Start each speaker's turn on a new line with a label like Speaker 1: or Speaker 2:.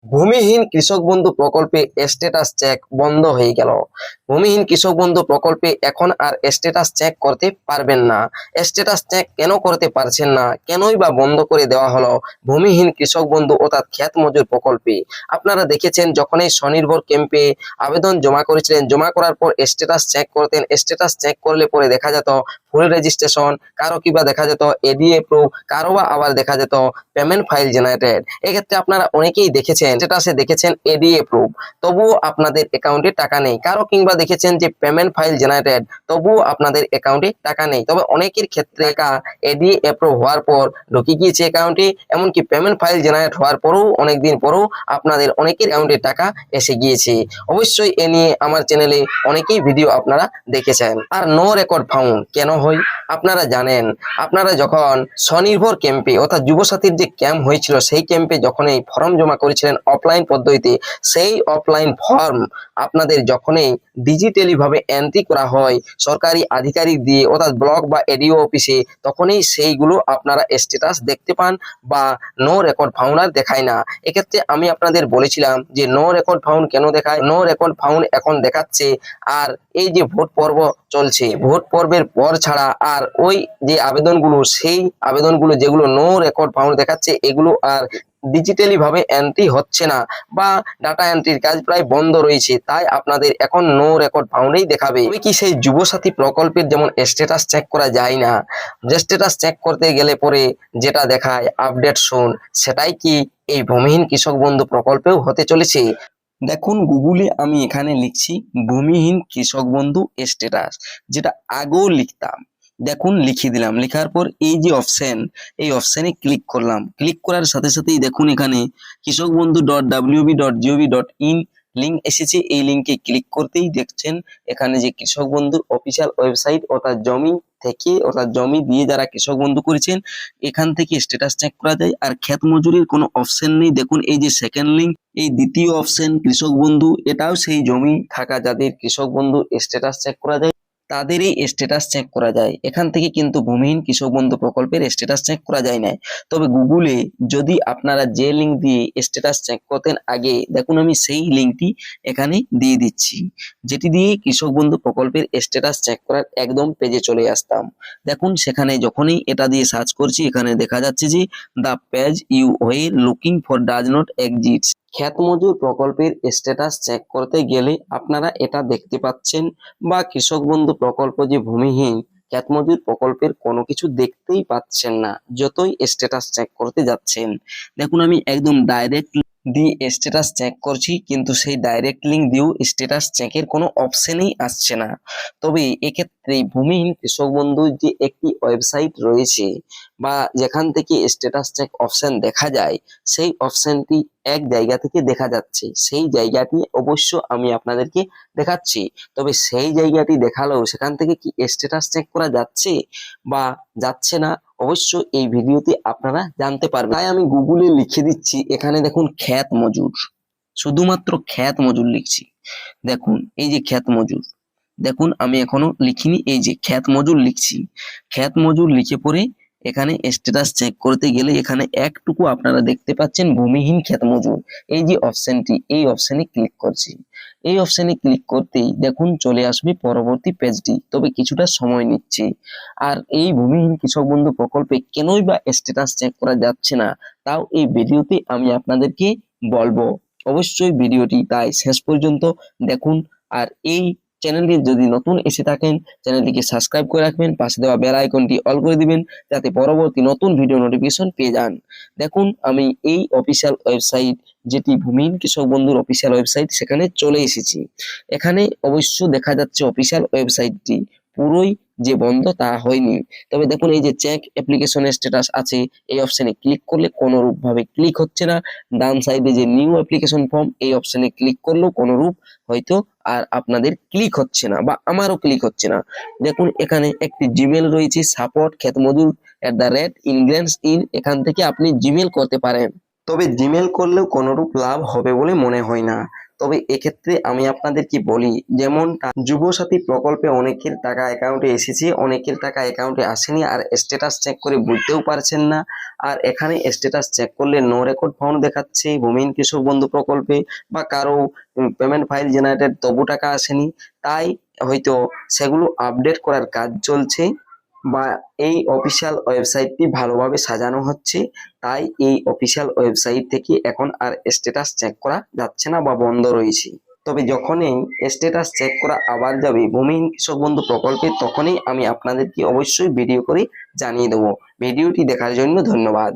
Speaker 1: ভূমিহীন কৃষক বন্ধু প্রকল্পে স্ট্যাটাস চেক বন্ধ হয়ে গেল। ভূমিহীন কৃষক বন্ধু প্রকল্পে এখন আর স্ট্যাটাস চেক করতে পারবেন না। স্ট্যাটাস চেক কেন করতে পারছেন না, কেনই বা বন্ধ করে দেওয়া হলো ভূমিহীন কৃষক বন্ধু অর্থাৎ ক্ষেত মজুর প্রকল্পে? আপনারা দেখেছেন যখনই স্বনির্ভর ক্যাম্পে আবেদন জমা করেছিলেন, জমা করার পর স্ট্যাটাস চেক করতেন। স্ট্যাটাস চেক করলে পরে দেখা যেত ফুল রেজিস্ট্রেশন, কারো কিবা দেখা যেত এডিএ প্রুফ, কারো বা আবার দেখা যেত পেমেন্ট ফাইল জেনারেটেড। এক্ষেত্রে আপনারা অনেকেই দেখেছেন স্ট্যাটাসে দেখেছেন এডিএ প্রুফ, তবুও আপনাদের অ্যাকাউন্টে টাকা নেই। কারো কিংবা দেখেছেন যে পেমেন্ট ফাইল জেনারেটেড, তবুও আপনাদের অ্যাকাউন্টে টাকা নেই। তবে অনেকের ক্ষেত্রে টাকা এডিএ অ্যাপ্রুভ হওয়ার পর ঢুকে গিয়েছে অ্যাকাউন্টে, এমনকি পেমেন্ট ফাইল জেনারেট হওয়ার পরেও অনেকদিন পরেও আপনাদের অনেকের অ্যাকাউন্টে টাকা এসে গিয়েছে। অবশ্যই এ নিয়ে আমার চ্যানেলে অনেকেই ভিডিও আপনারা দেখেছেন। আর নো রেকর্ড ফাউন্ড কেন হয় আপনারা জানেন? আপনারা যখন স্বনির্ভর ক্যাম্পে অর্থাৎ যুবসাথীর যে ক্যাম্প হয়েছিল, সেই ক্যাম্পে যখনই ফর্ম জমা করেছিলেন অফলাইন পদ্ধতিতে, সেই অফলাইন ফর্ম আপনাদের যখনই ডিজিটালি ভাবে এন্ট্রি করা হয় সরকারি আধিকারিক দিয়ে অর্থাৎ ব্লক বা এডিও অফিসে, তখনই সেইগুলো আপনারা স্ট্যাটাস দেখতে পান বা নো রেকর্ড ফাউন্ড আর দেখায় না। এক্ষেত্রে আমি আপনাদের বলেছিলাম যে নো রেকর্ড ফাউন্ড কেন দেখায়। নো রেকর্ড ফাউন্ড এখন দেখাচ্ছে আর এই যে ভোট পর্ব চলছে, ভোট পর্বের পর ছাড়া আর ওই যে আবেদনগুলো, সেই আবেদনগুলো যেগুলো নো রেকর্ড ফাউন্ড দেখাচ্ছে, এগুলো আর ডিজিটালি ভাবে এন্ট্রি হচ্ছে না বা ডাটা এন্ট্রির কাজ প্রায় বন্ধ রয়েছে। তাই আপনাদের এখন নো রেকর্ড ফাউন্ডেই দেখাবে। তবে কি সেই যুবসাথী প্রকল্পের যেমন স্ট্যাটাস চেক করা যায় না, যে স্ট্যাটাস চেক করতে গেলে পরে যেটা দেখায় আপডেট শুন, সেটাই কি এই ভূমিহীন কৃষক বন্ধু প্রকল্পেও হতে চলেছে? দেখুন গুগলে আমি এখানে লিখছি ভূমিহীন কৃষক বন্ধু স্ট্যাটাস, যেটা আগেও লিখতাম। দেখুন লিখে দিলাম, লেখার পর এই যে অপশন, এই অপশনে ক্লিক করলাম। ক্লিক করার সাথে সাথেই দেখুন এখানে কৃষক বন্ধু www.gov.in লিঙ্ক এসেছে। এই লিঙ্কে ক্লিক করতেই দেখছেন এখানে যে কৃষক বন্ধুর অফিসিয়াল ওয়েবসাইট অর্থাৎ জমি থেকে অর্থাৎ জমি দিয়ে যারা কৃষক বন্ধু করেছেন এখান থেকে স্ট্যাটাস চেক করা যায়। আর ক্ষেত মজুরির কোনো অপশন নেই। দেখুন এই যে সেকেন্ড লিঙ্ক, এই দ্বিতীয় অপশন কৃষক বন্ধু, এটাও সেই জমি থাকা যাদের কৃষক বন্ধু স্ট্যাটাস চেক করা যায় তাদেরই স্ট্যাটাস চেক করা যায়। এখান থেকে কিন্তু ভূমিহীন কৃষক বন্ধু প্রকল্পের স্ট্যাটাস চেক করা যায় না। তবে গুগলে যদি আপনারা যে লিঙ্ক দিয়ে স্ট্যাটাস চেক করতেন আগে, দেখুন আমি সেই লিঙ্কটি এখানে দিয়ে দিচ্ছি, যেটি দিয়ে কৃষক বন্ধু প্রকল্পের স্ট্যাটাস চেক করার একদম পেজে চলে আসতাম। দেখুন সেখানে যখনই এটা দিয়ে সার্চ করছি, এখানে দেখা যাচ্ছে যে the page you were looking for does not exist. ক্ষেত মজুর প্রকল্পের স্ট্যাটাস চেক করতে গেলে আপনারা এটা দেখতে পাচ্ছেন, বা কৃষক বন্ধু প্রকল্প যে ভূমিহীন ক্ষেত মজুর প্রকল্পের কোনো কিছু দেখতেই পাচ্ছেন না যতই স্ট্যাটাস চেক করতে যাচ্ছেন। দেখুন আমি একদম ডাইরেক্ট দিয়ে স্ট্যাটাস চেক করছি, কিন্তু সেই ডাইরেক্ট লিঙ্ক দিয়েও স্ট্যাটাস চেকের কোনো অপশনেই আসছে না। তবে এক্ষেত্রে ভূমিহীন কৃষক বন্ধুর যে একটি ওয়েবসাইট রয়েছে বা যেখান থেকে স্ট্যাটাস চেক অপশন দেখা যায়, সেই অপশনটি এক জায়গা থেকে দেখা যাচ্ছে। সেই জায়গাটি অবশ্য আমি আপনাদেরকে দেখাচ্ছি। তবে সেই জায়গাটি দেখালেও সেখান থেকে কি স্ট্যাটাস চেক করা যাচ্ছে বা যাচ্ছে না, অবশ্য এই ভিডিওতে আপনারা জানতে পারবেন। তাই আমি গুগলে লিখে দিচ্ছি, এখানে দেখুন ক্ষেত মজুর, শুধুমাত্র ক্ষেত মজুর লিখছি। দেখুন এই যে ক্ষেত মজুর, দেখুন আমি এখনো লিখিনি, এই যে ক্ষেত মজুর লিখছি। ক্ষেত মজুর লিখে পরে এখানে স্ট্যাটাস চেক করতে গেলে এখানে একটুকু আপনারা দেখতে পাচ্ছেন ভূমিহীন ক্ষেত মজুর, এই যে অপশনটি, এই অপশনে ক্লিক করছি। এই অপশনে ক্লিক করতেই দেখুন চলে আসবে পরবর্তী পেজটি, তবে কিছুটা সময় নিচ্ছে। আর এই ভূমিহীন কৃষক বন্ধু প্রকল্পে কেনই বা স্ট্যাটাস চেক করা যাচ্ছে না, তাও এই ভিডিওতে আমি আপনাদেরকে বলবো। অবশ্যই ভিডিওটি তাই শেষ পর্যন্ত দেখুন। আর এই চ্যানেলটি যদি নতুন এসে থাকেন, চ্যানেলটিকে সাবস্ক্রাইব করে রাখবেন, পাশে দেওয়া বেল আইকনটি অল করে দিবেন যাতে পরবর্তী নতুন ভিডিও নোটিফিকেশন পেয়ে যান। দেখুন আমি এই অফিসিয়াল ওয়েবসাইট, যেটি ভূমিহীন কৃষক বন্ধুর অফিসিয়াল ওয়েবসাইট, সেখানে চলে এসেছি। এখানে অবশ্য দেখা যাচ্ছে অফিসিয়াল ওয়েবসাইটটি পুরোই যে বন্ধ তা হয়নি। তবে দেখুন এই যে চেক অ্যাপ্লিকেশনের স্ট্যাটাস আছে, এই অপশনে ক্লিক করলে কোনো রূপ ভাবে ক্লিক হচ্ছে না। ডান সাইডে যে নিউ অ্যাপ্লিকেশন ফর্ম, এই অপশনে ক্লিক করলেও কোনো রূপ হয়তো আর আপনাদের ক্লিক হচ্ছে না বা আমারও ক্লিক হচ্ছে না। দেখুন এখানে একটি জিমেল রয়েছে, সাপোর্ট ক্ষেতমজুর @ইনগ্রেন্স ইন, এখান থেকে আপনি জিমেল করতে পারেন। তবে জিমেল করলেও কোনোরূপ লাভ হবে বলে মনে হয় না। তবে এক্ষেত্রে আমি আপনাদেরকে বলি, যেমনটা যুবসাথী প্রকল্পে অনেকের টাকা অ্যাকাউন্টে এসেছে, অনেকের টাকা অ্যাকাউন্টে আসেনি, আর স্ট্যাটাস চেক করে বুঝতেও পারছেন না। আর এখানে স্ট্যাটাস চেক করলে নো রেকর্ড ফাউন্ড দেখাচ্ছে ভূমিহীন কৃষক বন্ধু প্রকল্পে, বা কারো পেমেন্ট ফাইল জেনারেটেড তবু টাকা আসেনি। তাই হয়তো সেগুলো আপডেট করার কাজ চলছে, বা এই অফিসিয়াল ওয়েবসাইটটি ভালোভাবে সাজানো হচ্ছে, তাই এই অফিসিয়াল ওয়েবসাইট থেকে এখন আর স্ট্যাটাস চেক করা যাচ্ছে না বা বন্ধ রয়েছে। তবে যখনই স্ট্যাটাস চেক করা আবার যাবে ভূমিহীন কৃষক বন্ধু প্রকল্পে, তখনই আমি আপনাদেরকে অবশ্যই ভিডিও করে জানিয়ে দেবো। ভিডিওটি দেখার জন্য ধন্যবাদ।